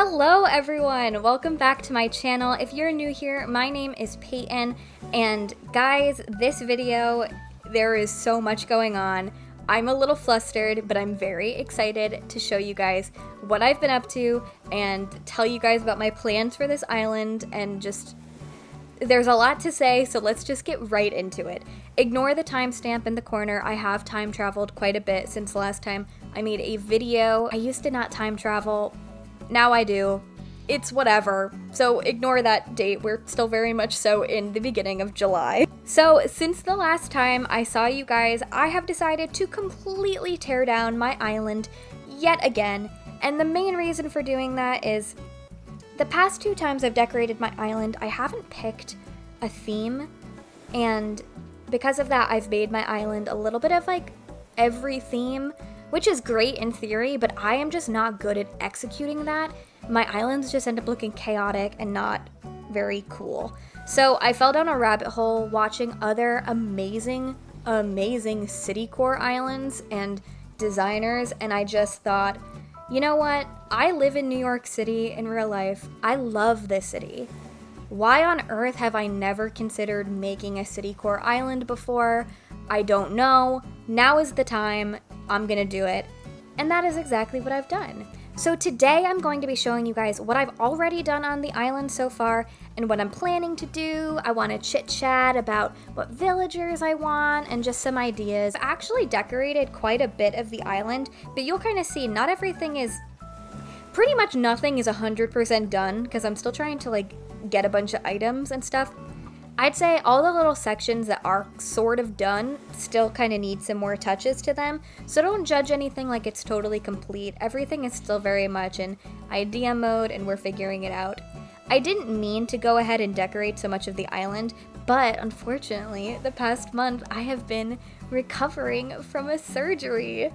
Hello everyone, welcome back to my channel. If you're new here, my name is Peyton, and guys, this video, there is so much going on. I'm a little flustered, but I'm very excited to show you guys what I've been up to and tell you guys about my plans for this island, and just, there's a lot to say, so let's just get right into it. Ignore the timestamp in the corner. I have time traveled quite a bit since the last time I made a video. I used to not time travel. Now I do. It's whatever. So ignore that date. We're still very much so in the beginning of July. So since the last time I saw you guys, I have decided to completely tear down my island yet again. And the main reason for doing that is the past two times I've decorated my island, I haven't picked a theme. And because of that, I've made my island a little bit of like every theme, which is great in theory, but I am just not good at executing that. My islands just end up looking chaotic and not very cool. So I fell down a rabbit hole watching other amazing city core islands and designers, and I just thought, you know what? I live in New York City in real life. I love this city. Why on earth have I never considered making a city core island before? I don't know. Now is the time. I'm gonna do it. And that is exactly what I've done. So today I'm going to be showing you guys what I've already done on the island so far and what I'm planning to do. I want to chit chat about what villagers I want and just some ideas. I've actually decorated quite a bit of the island, but you'll kind of see not everything is, pretty much nothing is 100% done because I'm still trying to like get a bunch of items and stuff. I'd say all the little sections that are sort of done still kind of need some more touches to them, so don't judge anything like it's totally complete. Everything is still very much in idea mode and we're figuring it out. I didn't mean to go ahead and decorate so much of the island, but unfortunately, the past month I have been recovering from a surgery.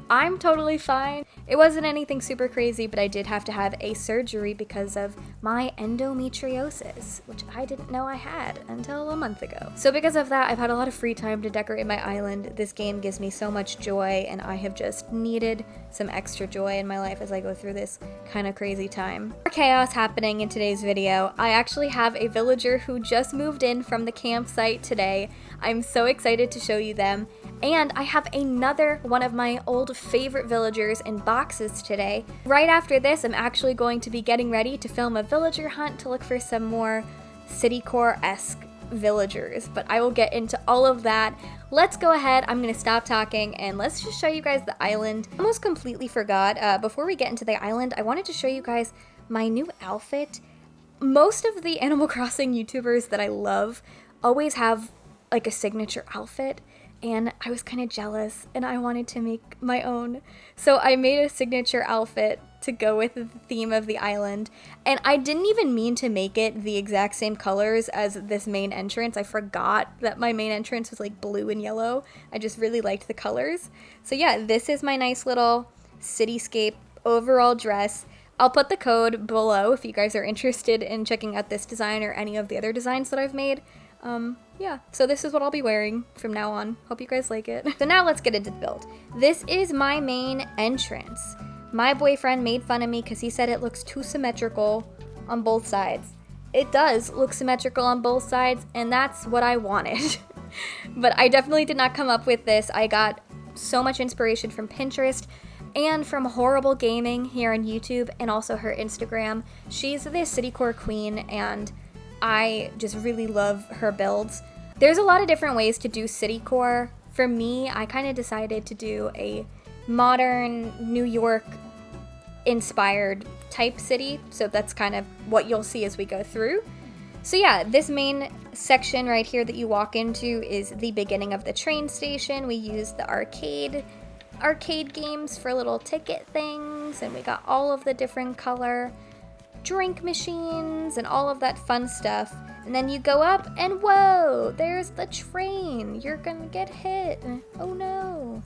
I'm totally fine. It wasn't anything super crazy, but I did have to have a surgery because of my endometriosis, which I didn't know I had until a month ago. So because of that, I've had a lot of free time to decorate my island. This game gives me so much joy, and I have just needed some extra joy in my life as I go through this kind of crazy time. More chaos happening in today's video. I actually have a villager who just moved in from the campsite today. I'm so excited to show you them. And I have another one of my old favorite villagers in boxes today. Right after this, I'm actually going to be getting ready to film a villager hunt to look for some more city core-esque villagers, but I will get into all of that. Let's go ahead, I'm gonna stop talking and let's just show you guys the island. I almost completely forgot, before we get into the island, I wanted to show you guys my new outfit. Most of the Animal Crossing YouTubers that I love always have like a signature outfit, and I was kind of jealous and I wanted to make my own. So I made a signature outfit to go with the theme of the island, and I didn't even mean to make it the exact same colors as this main entrance. I forgot that my main entrance was like blue and yellow. I just really liked the colors. So yeah, this is my nice little cityscape overall dress. I'll put the code below if you guys are interested in checking out this design or any of the other designs that I've made. Yeah, so this is what I'll be wearing from now on. Hope you guys like it. So now let's get into the build. This is my main entrance. My boyfriend made fun of me because he said it looks too symmetrical on both sides. It does look symmetrical on both sides, and that's what I wanted. But I definitely did not come up with this. I got so much inspiration from Pinterest and from Horrible Gaming here on YouTube, and also her Instagram. She's the city core queen, and I just really love her builds. There's a lot of different ways to do city core. For me, I kind of decided to do a modern New York inspired type city, so that's kind of what you'll see as we go through. So yeah, this main section right here that you walk into is the beginning of the train station. We use the arcade games for little ticket things, and we got all of the different color drink machines and all of that fun stuff. And then you go up and whoa, there's the train. You're gonna get hit. Oh no.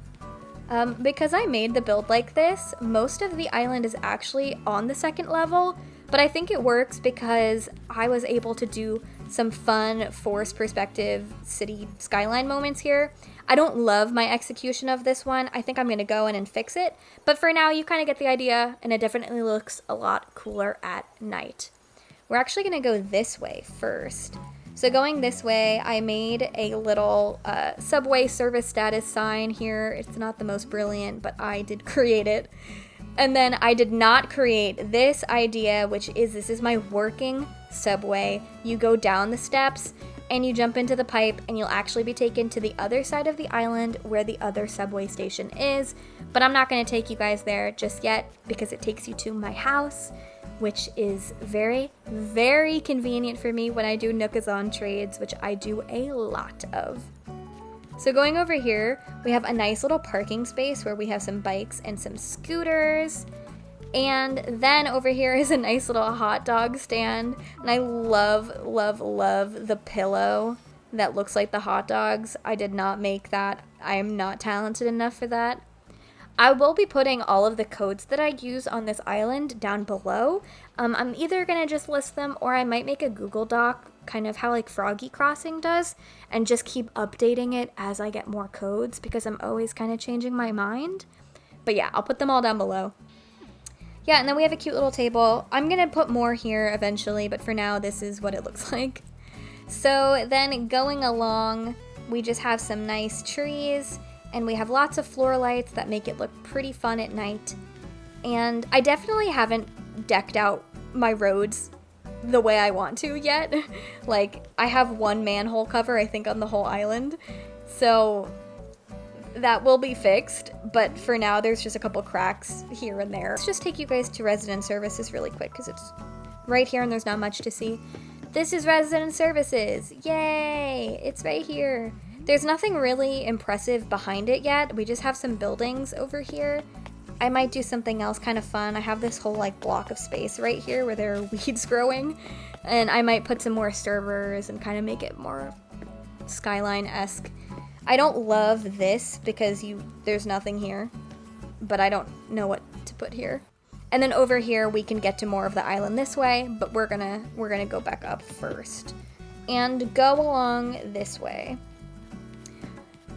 Because I made the build like this, most of the island is actually on the second level, but I think it works because I was able to do some fun forced perspective city skyline moments here. I don't love my execution of this one. I think I'm going to go in and fix it. But for now, you kind of get the idea, and it definitely looks a lot cooler at night. We're actually going to go this way first. So going this way, I made a little subway service status sign here. It's not the most brilliant, but I did create it. And then I did not create this idea, which is this is my working subway. You go down the steps and you jump into the pipe and you'll actually be taken to the other side of the island where the other subway station is. But I'm not going to take you guys there just yet because it takes you to my house, which is very, very convenient for me when I do Nookazon trades, which I do a lot of. So going over here, we have a nice little parking space where we have some bikes and some scooters. And then over here is a nice little hot dog stand. And I love, love, love the pillow that looks like the hot dogs. I did not make that. I am not talented enough for that. I will be putting all of the codes that I use on this island down below. I'm either going to just list them or I might make a Google Doc, kind of how like Froggy Crossing does, and just keep updating it as I get more codes because I'm always kind of changing my mind. But yeah, I'll put them all down below. Yeah, and then we have a cute little table. I'm going to put more here eventually, but for now, this is what it looks like. So then going along, we just have some nice trees. And we have lots of floor lights that make it look pretty fun at night. And I definitely haven't decked out my roads the way I want to yet. Like, I have one manhole cover, I think, on the whole island. So that will be fixed. But for now, there's just a couple cracks here and there. Let's just take you guys to resident services really quick because it's right here and there's not much to see. This is resident services. Yay! It's right here. There's nothing really impressive behind it yet. We just have some buildings over here. I might do something else kind of fun. I have this whole like block of space right here where there are weeds growing. And I might put some more servers and kind of make it more skyline-esque. I don't love this because there's nothing here. But I don't know what to put here. And then over here we can get to more of the island this way, but we're gonna go back up first. And go along this way.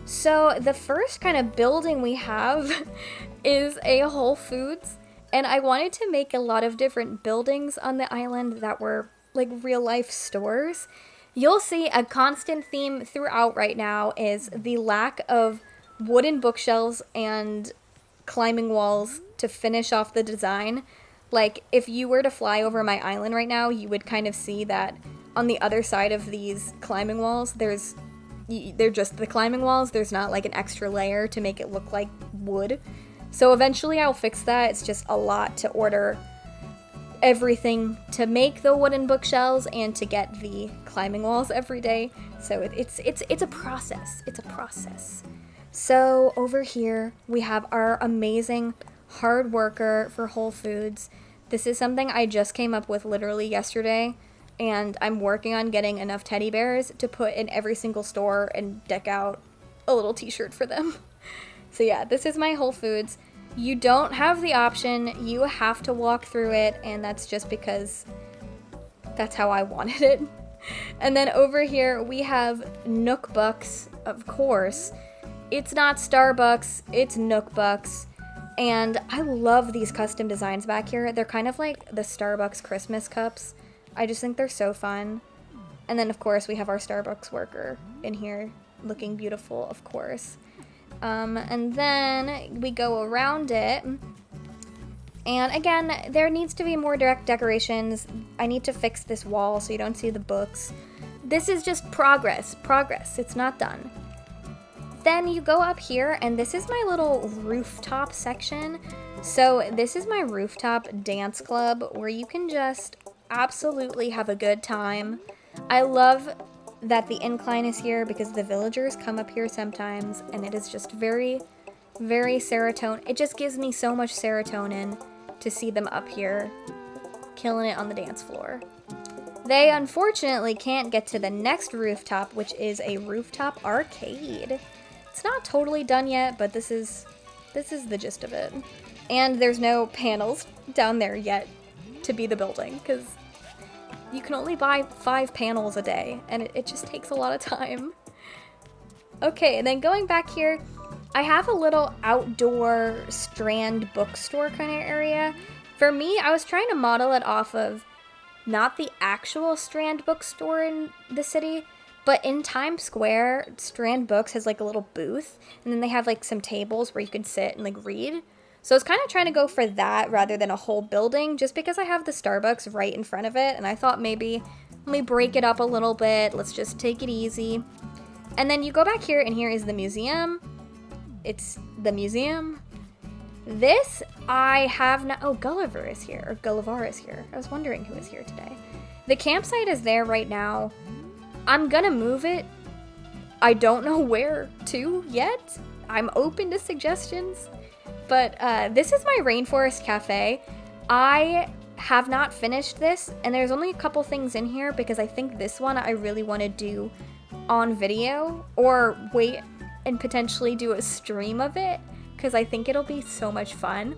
So the first kind of building we have is a Whole Foods, and I wanted to make a lot of different buildings on the island that were like real life stores. You'll see a constant theme throughout right now is the lack of wooden bookshelves and climbing walls to finish off the design. Like if you were to fly over my island right now, you would kind of see that on the other side of these climbing walls, they're just the climbing walls. There's not like an extra layer to make it look like wood. So eventually I'll fix that. It's just a lot to order everything to make the wooden bookshelves and to get the climbing walls every day. So it's a process. It's a process. So over here we have our amazing hard worker for Whole Foods. This is something I just came up with literally yesterday. And I'm working on getting enough teddy bears to put in every single store and deck out a little t-shirt for them. So yeah, this is my Whole Foods. You don't have the option. You have to walk through it, and that's just because that's how I wanted it. And then over here, we have Nook Bucks, of course. It's not Starbucks, it's Nook Bucks. And I love these custom designs back here. They're kind of like the Starbucks Christmas cups. I just think they're so fun. And then, of course, we have our Starbucks worker in here looking beautiful, of course. And then we go around it. And again, there needs to be more direct decorations. I need to fix this wall so you don't see the books. This is just progress. Progress. It's not done. Then you go up here, and this is my little rooftop section. So this is my rooftop dance club where you can just absolutely have a good time. I love that the incline is here because the villagers come up here sometimes, and it is just very, very serotonin. It just gives me so much serotonin to see them up here killing it on the dance floor. They unfortunately can't get to the next rooftop, which is a rooftop arcade. It's not totally done yet, but this is the gist of it. And there's no panels down there yet to be the building, because you can only buy 5 panels a day, and it just takes a lot of time. Okay, and then going back here, I have a little outdoor Strand bookstore kind of area. For me, I was trying to model it off of not the actual Strand bookstore in the city, but in Times Square, Strand Books has like a little booth, and then they have like some tables where you can sit and like read. So I was kind of trying to go for that rather than a whole building, just because I have the Starbucks right in front of it, and I thought maybe let me break it up a little bit, let's just take it easy. And then you go back here, and here is the museum. It's the museum. This, I have not, oh, Gulliver is here, or Gulliver is here. I was wondering who is here today. The campsite is there right now. I'm gonna move it. I don't know where to yet. I'm open to suggestions. But this is my Rainforest Cafe. I have not finished this, and there's only a couple things in here because I think this one I really want to do on video, or wait and potentially do a stream of it, because I think it'll be so much fun.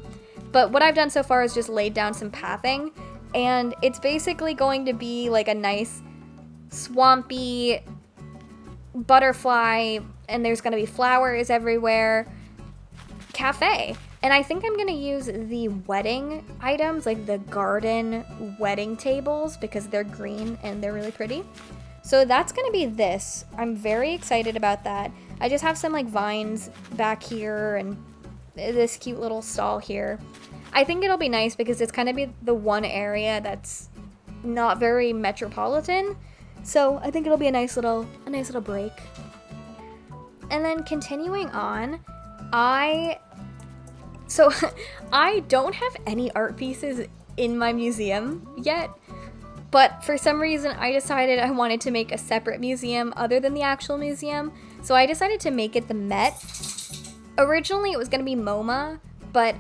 But what I've done so far is just laid down some pathing, and it's basically going to be like a nice swampy butterfly, and there's going to be flowers everywhere cafe. And I think I'm going to use the wedding items, like the garden wedding tables, because they're green and they're really pretty. So that's going to be this. I'm very excited about that. I just have some like vines back here and this cute little stall here. I think it'll be nice because it's kind of be the one area that's not very metropolitan. So I think it'll be a nice little break. And then continuing on, I don't have any art pieces in my museum yet. But for some reason, I decided I wanted to make a separate museum other than the actual museum. So I decided to make it the Met. Originally, it was going to be MoMA, but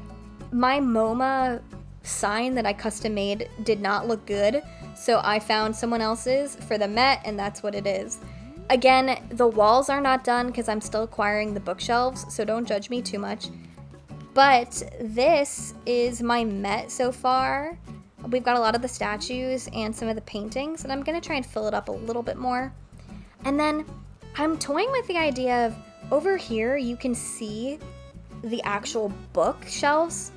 my MoMA sign that I custom made did not look good. So I found someone else's for the Met, and that's what it is. Again, the walls are not done because I'm still acquiring the bookshelves, so don't judge me too much. But this is my Met so far. We've got a lot of the statues and some of the paintings, and I'm going to try and fill it up a little bit more. And then I'm toying with the idea of over here you can see the actual bookshelves.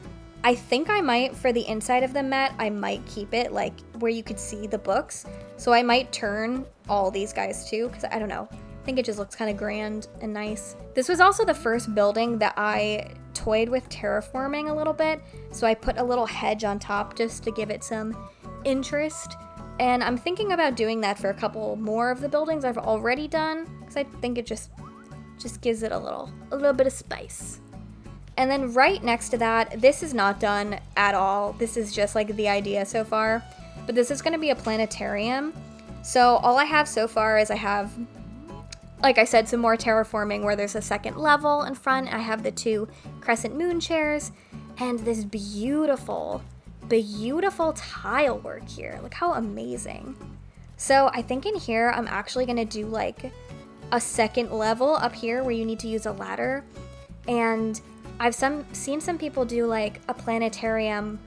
I think I might, for the inside of the Met, I might keep it like where you could see the books. So I might turn all these guys too, because I don't know. I think it just looks kind of grand and nice. This was also the first building that I toyed with terraforming a little bit, so I put a little hedge on top just to give it some interest, and I'm thinking about doing that for a couple more of the buildings I've already done, because I think it just gives it a little bit of spice. And then right next to that, this is not done at all. This is just like the idea so far, but this is going to be a planetarium. So all I have so far is I have, like I said, some more terraforming where there's a second level in front. I have the 2 crescent moon chairs and this beautiful tile work here. Look how amazing. So I think in here, I'm actually gonna do like a second level up here where you need to use a ladder. And I've seen some people do like a planetarium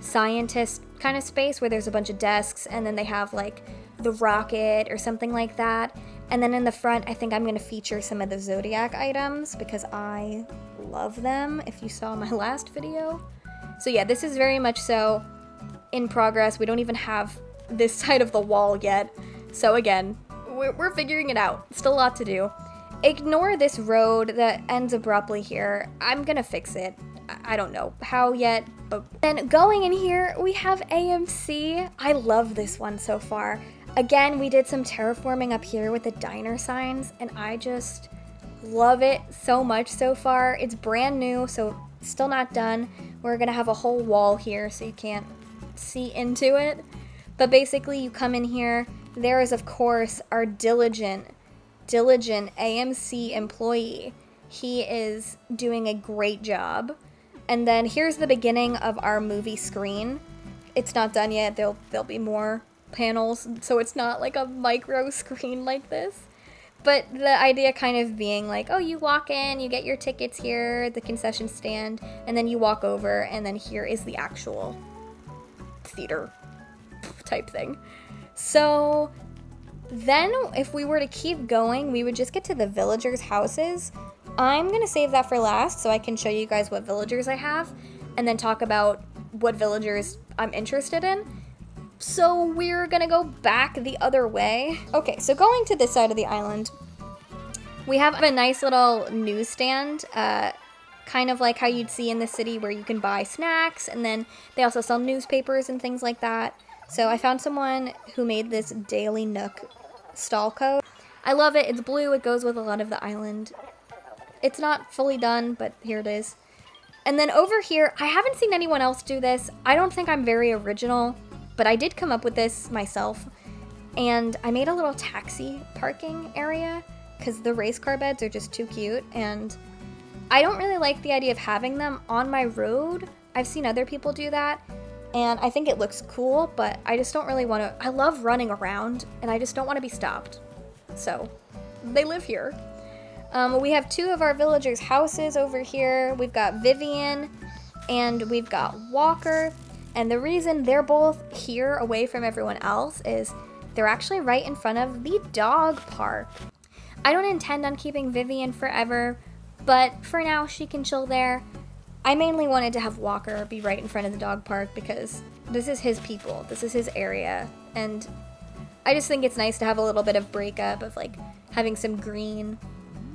scientist kind of space where there's a bunch of desks and then they have like the rocket or something like that. And then in the front, I think I'm going to feature some of the Zodiac items because I love them, if you saw my last video. So yeah, this is very much so in progress. We don't even have this side of the wall yet. So again, we're figuring it out. Still a lot to do. Ignore this road that ends abruptly here. I'm going to fix it. I don't know how yet, but then going in here, we have AMC. I love this one so far. Again, we did some terraforming up here with the diner signs, and I just love it so much so far. It's brand new, so still not done. We're gonna have a whole wall here so you can't see into it. But basically, you come in here. There is, of course, our diligent AMC employee. He is doing a great job. And then here's the beginning of our movie screen. It's not done yet. There'll be more panels, so it's not like a micro screen like this. But the idea kind of being like, oh, you walk in, you get your tickets here at the concession stand, and then you walk over, and then here is the actual theater type thing. So Then if we were to keep going, we would just get to the villagers' houses. I'm going to save that for last so I can show you guys what villagers I have and then talk about what villagers I'm interested in. So we're going to go back the other way. Okay, so going to this side of the island, we have a nice little newsstand, kind of like how you'd see in the city where you can buy snacks, and then they also sell newspapers and things like that. So I found someone who made this Daily Nook stall coat. I love it. It's blue. It goes with a lot of the island. It's not fully done, but here it is. And then over here, I haven't seen anyone else do this. I don't think I'm very original, but I did come up with this myself. And I made a little taxi parking area because the race car beds are just too cute. And I don't really like the idea of having them on my road. I've seen other people do that. And I think it looks cool, but I just don't really want to. I love running around, and I just don't want to be stopped. So, they live here. We have two of our villagers' houses over here. We've got Vivian, and we've got Walker. And the reason they're both here away from everyone else is they're actually right in front of the dog park. I don't intend on keeping Vivian forever, but for now, she can chill there. I mainly wanted to have Walker be right in front of the dog park because this is his people, this is his area, and I just think it's nice to have a little bit of breakup of like having some green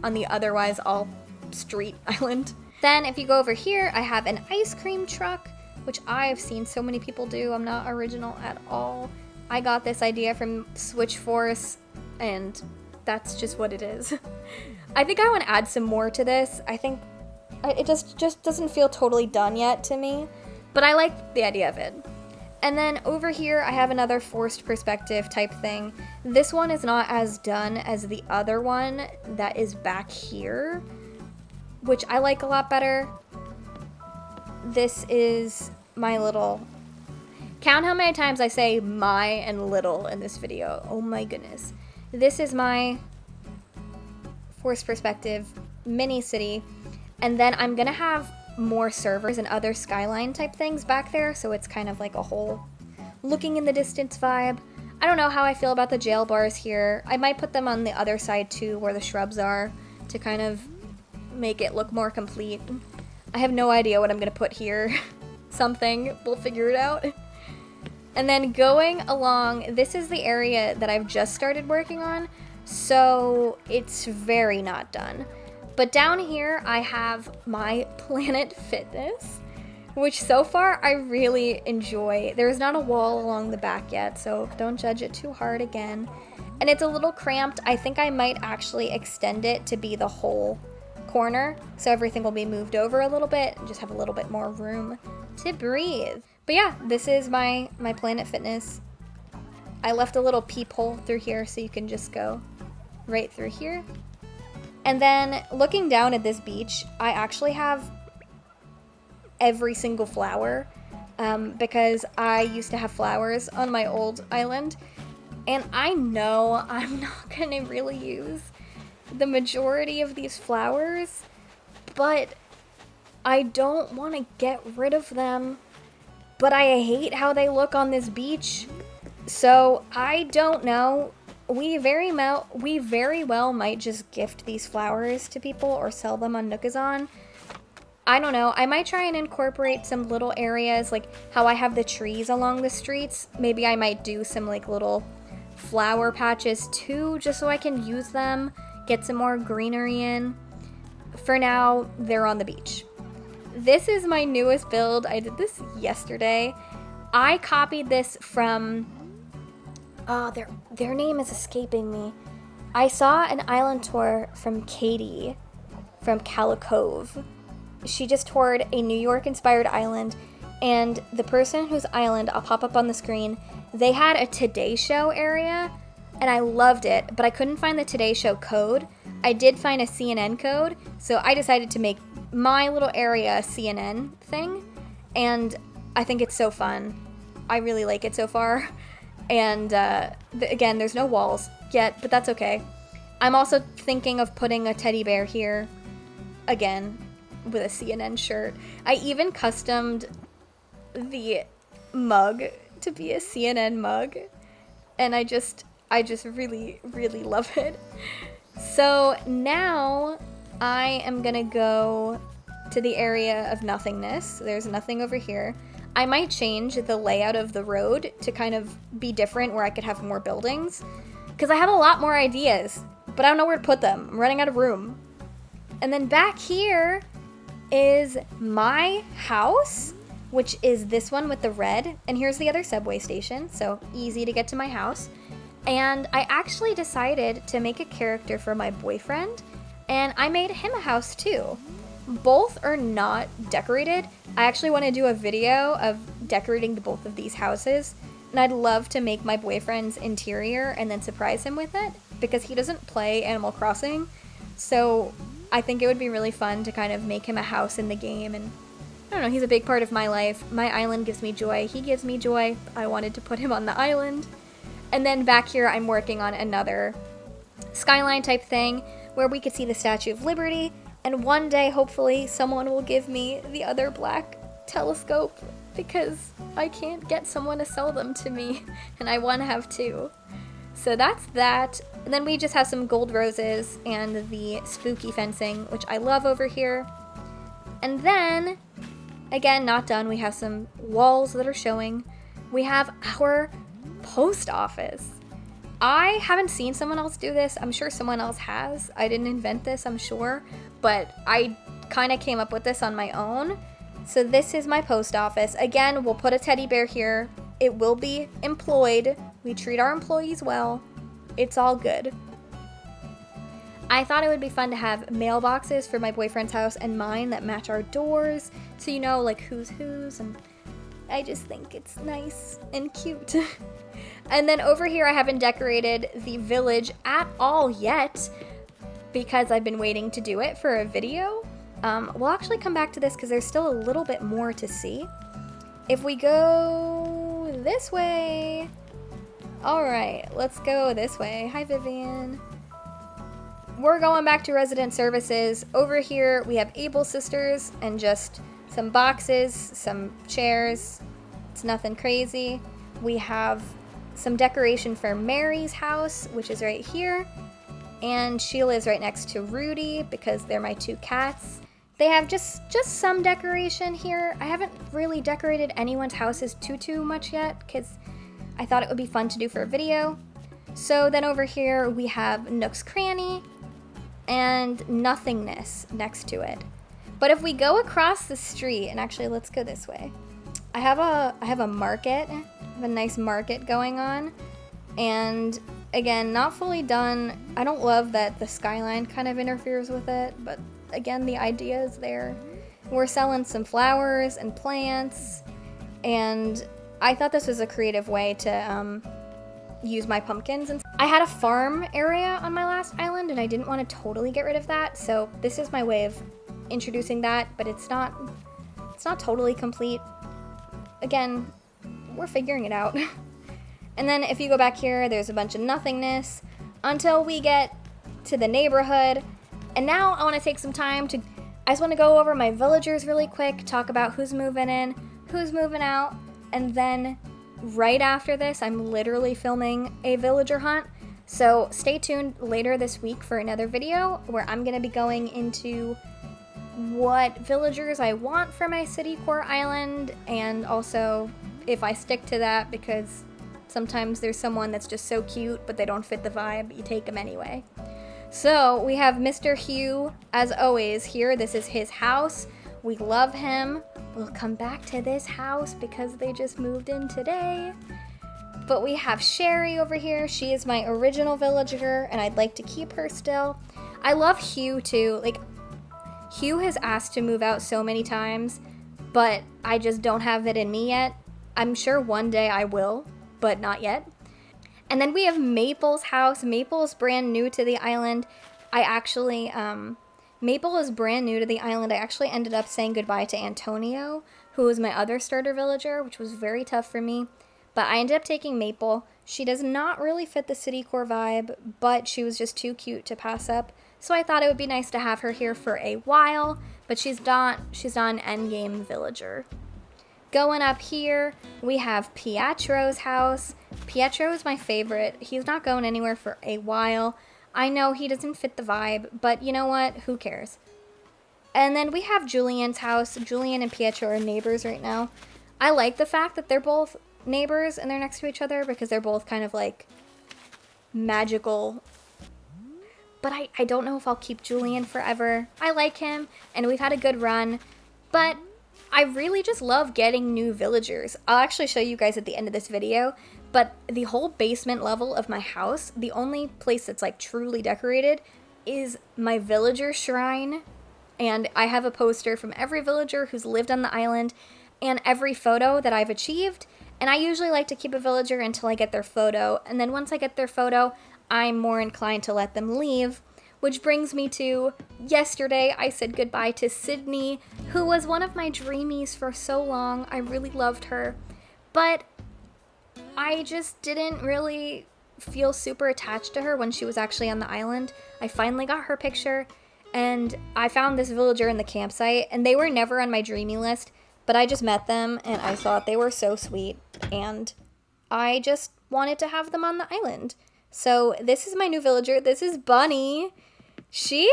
on the otherwise all street island. Then if you go over here, I have an ice cream truck, which I've seen so many people do. I'm not original at all. I got this idea from Switch Force, and that's just what it is. I think I want to add some more to this. I think it just doesn't feel totally done yet to me, but I like the idea of it. And then over here, I have another forced perspective type thing. This one is not as done as the other one that is back here, which I like a lot better. This is my little... Count how many times I say my and little in this video. Oh my goodness. This is my forced perspective mini city. And then I'm gonna have more servers and other skyline type things back there, so it's kind of like a whole looking in the distance vibe. I don't know how I feel about the jail bars here. I might put them on the other side too, where the shrubs are, to kind of make it look more complete. I have no idea what I'm gonna put here. Something, we'll figure it out. And then going along, this is the area that I've just started working on, so it's very not done. But down here, I have my Planet Fitness, which so far I really enjoy. There's not a wall along the back yet, so don't judge it too hard again. And it's a little cramped. I think I might actually extend it to be the whole corner, so everything will be moved over a little bit and just have a little bit more room to breathe. But yeah, this is my Planet Fitness. I left a little peephole through here so you can just go right through here. And then looking down at this beach, I actually have every single flower because I used to have flowers on my old island. And I know I'm not going to really use the majority of these flowers, but I don't want to get rid of them. But I hate how they look on this beach. So I don't know. We very well might just gift these flowers to people or sell them on Nookazon. I don't know. I might try and incorporate some little areas, like how I have the trees along the streets. Maybe I might do some like little flower patches too, just so I can use them, get some more greenery in. For now, they're on the beach. This is my newest build. I did this yesterday. I copied this from... Oh, their name is escaping me. I saw an island tour from Katie from Cove. She just toured a New York-inspired island, and the person whose island, I'll pop up on the screen, they had a Today Show area, and I loved it, but I couldn't find the Today Show code. I did find a CNN code, so I decided to make my little area a CNN thing, and I think it's so fun. I really like it so far. And again, there's no walls yet, but that's okay. I'm also thinking of putting a teddy bear here, again, with a CNN shirt. I even customed the mug to be a CNN mug, and I just really, really love it. So now I am gonna go to the area of nothingness. There's nothing over here. I might change the layout of the road to kind of be different where I could have more buildings, because I have a lot more ideas, but I don't know where to put them. I'm running out of room. And then back here is my house, which is this one with the red. And here's the other subway station, so easy to get to my house. And I actually decided to make a character for my boyfriend, and I made him a house too. Both are not decorated. I actually want to do a video of decorating both of these houses, and I'd love to make my boyfriend's interior and then surprise him with it, because he doesn't play Animal Crossing, so I think it would be really fun to kind of make him a house in the game. And I don't know, he's a big part of my life. My island gives me joy. He gives me joy. I wanted to put him on the island. And then back here, I'm working on another skyline type thing where we could see the Statue of Liberty. And one day, hopefully, someone will give me the other black telescope, because I can't get someone to sell them to me, and I want to have two. So that's that. And then we just have some gold roses and the spooky fencing, which I love over here. And then, again, not done, we have some walls that are showing. We have our post office. I haven't seen someone else do this. I'm sure someone else has. I didn't invent this, I'm sure, but I kind of came up with this on my own. So this is my post office. Again, we'll put a teddy bear here. It will be employed. We treat our employees well. It's all good. I thought it would be fun to have mailboxes for my boyfriend's house and mine that match our doors, so you know, like, who's whose, and I just think it's nice and cute. And then over here, I haven't decorated the village at all yet, because I've been waiting to do it for a video. We'll actually come back to this because there's still a little bit more to see. If we go this way, all right, let's go this way. Hi, Vivian. We're going back to resident services. Over here, we have Able Sisters and just some boxes, some chairs. It's nothing crazy. We have some decoration for Mary's house, which is right here. And Sheila is right next to Rudy because they're my two cats. They have just some decoration here. I haven't really decorated anyone's houses too much yet because I thought it would be fun to do for a video. So then over here we have Nook's Cranny and Nothingness next to it. But if we go across the street, and actually let's go this way. I have a market. I have a nice market going on. And again, not fully done. I don't love that the skyline kind of interferes with it, but again, the idea is there. We're selling some flowers and plants, and I thought this was a creative way to use my pumpkins. And I had a farm area on my last island, and I didn't want to totally get rid of that, so this is my way of introducing that, but it's not totally complete. Again, we're figuring it out. And then if you go back here, there's a bunch of nothingness until we get to the neighborhood. And now I want to take some time to, I just want to go over my villagers really quick, talk about who's moving in, who's moving out, and then right after this, I'm literally filming a villager hunt. So stay tuned later this week for another video where I'm going to be going into what villagers I want for my city core island, and also if I stick to that, because sometimes there's someone that's just so cute, but they don't fit the vibe. You take them anyway. So we have Mr. Hugh, as always, here. This is his house. We love him. We'll come back to this house because they just moved in today. But we have Sherry over here. She is my original villager, and I'd like to keep her still. I love Hugh, too. Like, Hugh has asked to move out so many times, but I just don't have it in me yet. I'm sure one day I will, but not yet. And then we have Maple's house. Maple is brand new to the island. Maple is brand new to the island. I actually ended up saying goodbye to Antonio, who was my other starter villager, which was very tough for me. But I ended up taking Maple. She does not really fit the city core vibe, but she was just too cute to pass up. So I thought it would be nice to have her here for a while, but she's not an endgame villager. Going up here, we have Pietro's house. Pietro is my favorite. He's not going anywhere for a while. I know he doesn't fit the vibe, but you know what? Who cares? And then we have Julian's house. Julian and Pietro are neighbors right now. I like the fact that they're both neighbors and they're next to each other because they're both kind of like magical. But I don't know if I'll keep Julian forever. I like him and we've had a good run, but I really just love getting new villagers. I'll actually show you guys at the end of this video, but the whole basement level of my house, the only place that's like truly decorated is my villager shrine. And I have a poster from every villager who's lived on the island and every photo that I've achieved. And I usually like to keep a villager until I get their photo. And then once I get their photo, I'm more inclined to let them leave. Which brings me to yesterday, I said goodbye to Sydney, who was one of my dreamies for so long. I really loved her. But I just didn't really feel super attached to her when she was actually on the island. I finally got her picture. And I found this villager in the campsite, and they were never on my dreamy list, but I just met them, and I thought they were so sweet, and I just wanted to have them on the island. So this is my new villager. This is Bunny. She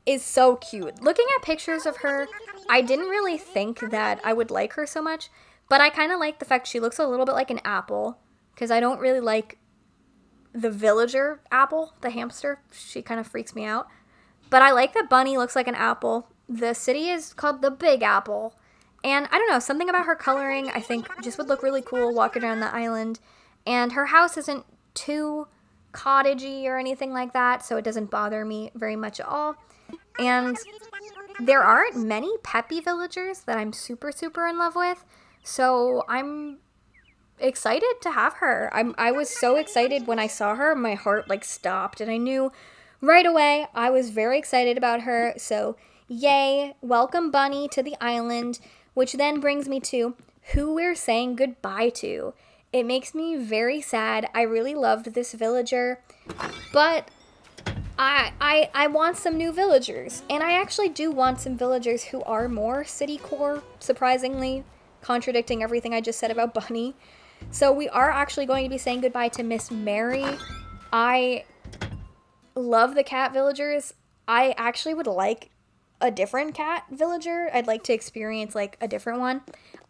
is so cute. Looking at pictures of her, I didn't really think that I would like her so much, but I kind of like the fact she looks a little bit like an apple, because I don't really like the villager apple, the hamster. She kind of freaks me out. But I like that Bunny looks like an apple. The city is called the Big Apple. And I don't know, something about her coloring I think just would look really cool walking around the island. And her house isn't too cottagey or anything like that, so it doesn't bother me very much at all. And there aren't many peppy villagers that I'm super in love with, so I'm excited to have her. I was so excited when I saw her, my heart like stopped, and I knew right away, I was very excited about her, so yay, welcome Bunny to the island, which then brings me to who we're saying goodbye to. It makes me very sad. I really loved this villager, but I want some new villagers, and I actually do want some villagers who are more city core, surprisingly, contradicting everything I just said about Bunny. So we are actually going to be saying goodbye to Miss Mary. I love the cat villagers. I actually would like a different cat villager. I'd like to experience like a different one.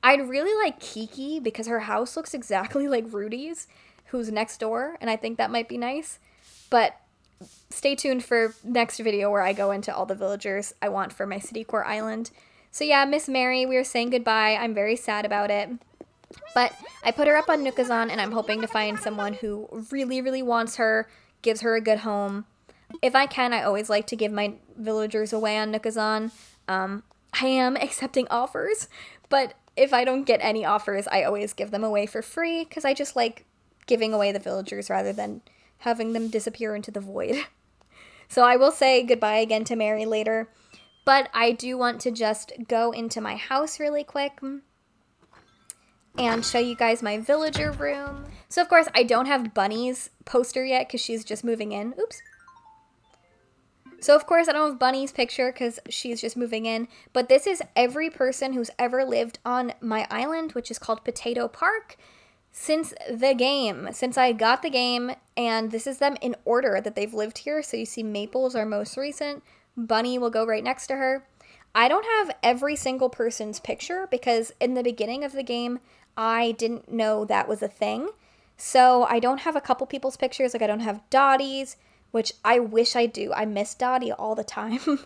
I'd really like Kiki because her house looks exactly like Rudy's, who's next door, and I think that might be nice. But stay tuned for next video where I go into all the villagers I want for my city core island. So yeah, Miss Mary, we are saying goodbye. I'm very sad about it. But I put her up on Nookazon, and I'm hoping to find someone who really wants her, gives her a good home. If I can, I always like to give my villagers away on Nookazon. I am accepting offers, but if I don't get any offers, I always give them away for free, because I just like giving away the villagers rather than having them disappear into the void. So I will say goodbye again to Mary later, but I do want to just go into my house really quick and show you guys my villager room. So of course, I don't have Bunny's poster yet because she's just moving in. Oops. So of course I don't have Bunny's picture because she's just moving in, but this is every person who's ever lived on my island, which is called Potato Park, since the game, since I got the game, and this is them in order that they've lived here. So you see Maple's our most recent, Bunny will go right next to her. I don't have every single person's picture because in the beginning of the game, I didn't know that was a thing. So I don't have a couple people's pictures, like I don't have Dottie's, which I wish I do. I miss Dottie all the time.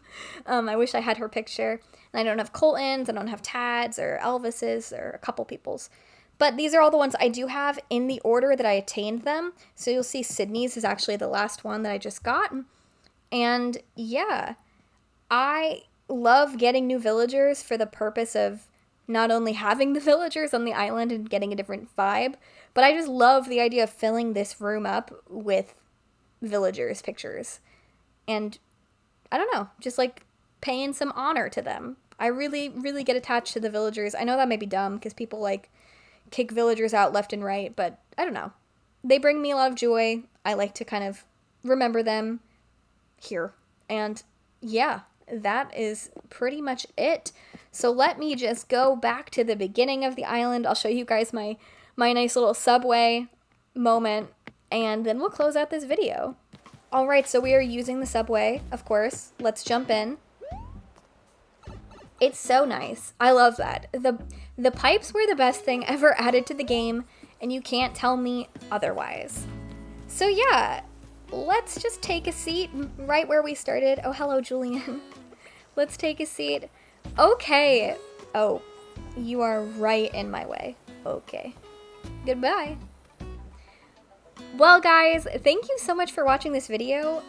I wish I had her picture. And I don't have Colton's, I don't have Tad's or Elvis's or a couple people's. But these are all the ones I do have in the order that I attained them. So you'll see Sydney's is actually the last one that I just got. And yeah, I love getting new villagers for the purpose of not only having the villagers on the island and getting a different vibe, but I just love the idea of filling this room up with villagers' pictures. And I don't know, just like paying some honor to them. I really get attached to the villagers. I know that may be dumb because people like kick villagers out left and right, but I don't know. They bring me a lot of joy. I like to kind of remember them here. And yeah, that is pretty much it. So let me just go back to the beginning of the island. I'll show you guys my nice little subway. moment, and then we'll close out this video. All right, so we are using the subway, of course. Let's jump in. It's so nice. I love that. The pipes were the best thing ever added to the game, and you can't tell me otherwise. So yeah, let's just take a seat right where we started. Oh, hello, Julian. Let's take a seat. Okay. Oh, you are right in my way. Okay. Goodbye. Well, guys, thank you so much for watching this video.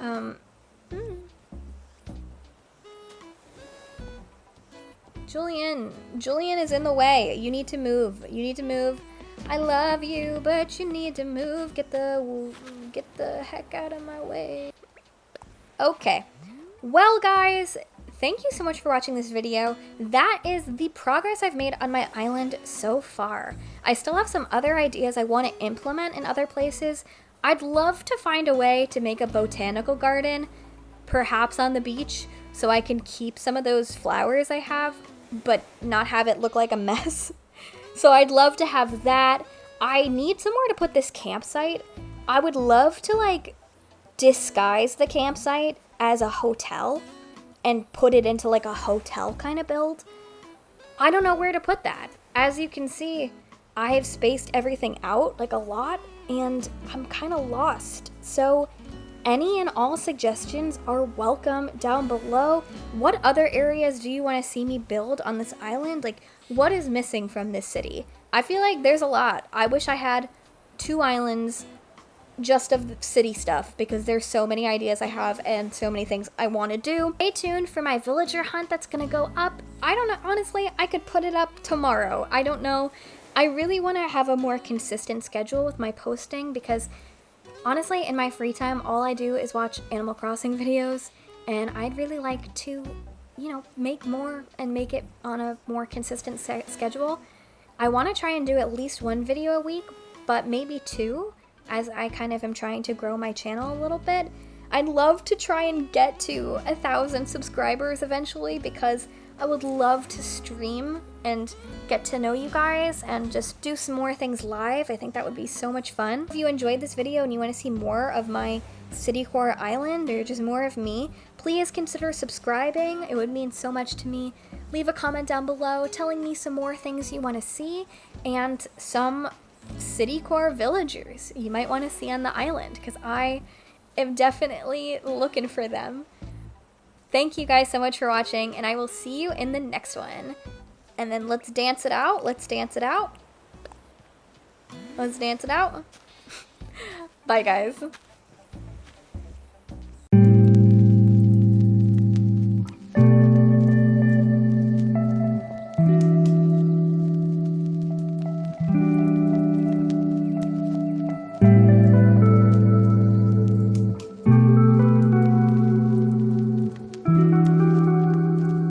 Julian is in the way. You need to move. You need to move. I love you, but you need to move. Get the heck out of my way. Okay. Well, guys, thank you so much for watching this video. That is the progress I've made on my island so far. I still have some other ideas I want to implement in other places. I'd love to find a way to make a botanical garden, perhaps on the beach, so I can keep some of those flowers I have, but not have it look like a mess. So I'd love to have that. I need somewhere to put this campsite. I would love to, like, disguise the campsite as a hotel and put it into, like, a hotel kind of build. I don't know where to put that. As you can see, I have spaced everything out, like, a lot, and I'm kind of lost. So any and all suggestions are welcome down below. What other areas do you want to see me build on this island? Like, what is missing from this city? I feel like there's a lot. I wish I had 2 islands just of the city stuff, because there's so many ideas I have and so many things I want to do. Stay tuned for my villager hunt that's gonna go up. I don't know, honestly, I could put it up tomorrow. I don't know. I really want to have a more consistent schedule with my posting, because honestly, in my free time, all I do is watch Animal Crossing videos, and I'd really like to, you know, make more and make it on a more consistent schedule. I want to try and do at least 1 video a week, but maybe 2, as I kind of am trying to grow my channel a little bit. I'd love to try and get to 1,000 subscribers eventually, because I would love to stream and get to know you guys and just do some more things live. I think that would be so much fun. If you enjoyed this video and you want to see more of my city core island or just more of me, please consider subscribing. It would mean so much to me. Leave a comment down below telling me some more things you want to see and some city core villagers you might want to see on the island, because I am definitely looking for them. Thank you guys so much for watching, and I will see you in the next one. And then let's dance it out. Let's dance it out. Let's dance it out. Bye, guys.